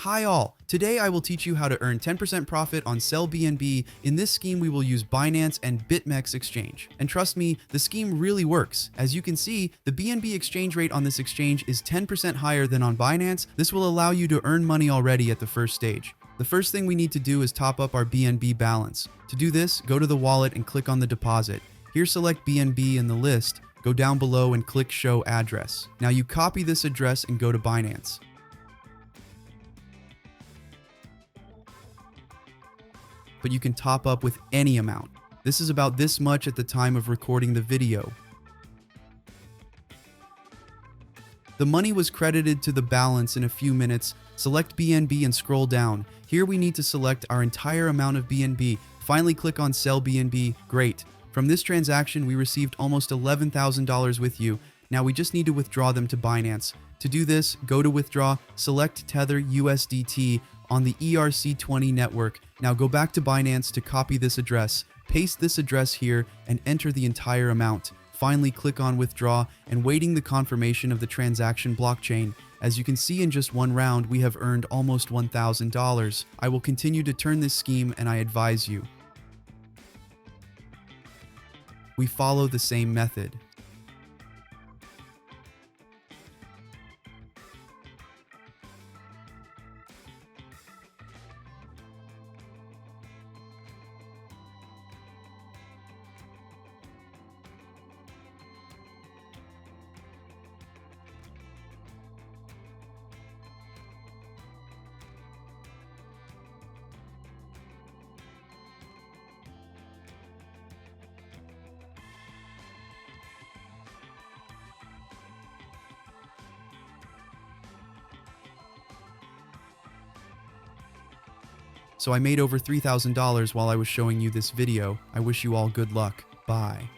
Hi all! Today I will teach you how to earn 10% profit on Sell BNB. In this scheme we will use Binance and BitMEX exchange. And trust me, the scheme really works. As you can see, the BNB exchange rate on this exchange is 10% higher than on Binance. This will allow you to earn money already at the first stage. The first thing we need to do is top up our BNB balance. To do this, go to the wallet and click on the deposit. Here select BNB in the list, go down below and click show address. Now you copy this address and go to Binance. But you can top up with any amount. This is about this much at the time of recording the video. The money was credited to the balance in a few minutes. Select BNB and scroll down. Here we need to select our entire amount of BNB. Finally click on Sell BNB. Great. From this transaction we received almost $11,000 with you. Now we just need to withdraw them to Binance. To do this, go to Withdraw, select Tether USDT on the ERC20 network. Now go back to Binance to copy this address, paste this address here, and enter the entire amount. Finally click on Withdraw and waiting the confirmation of the transaction blockchain. As you can see, in just one round we have earned almost $1,000. I will continue to turn this scheme and I advise you. We follow the same method. So I made over $3,000 while I was showing you this video. I wish you all good luck. Bye.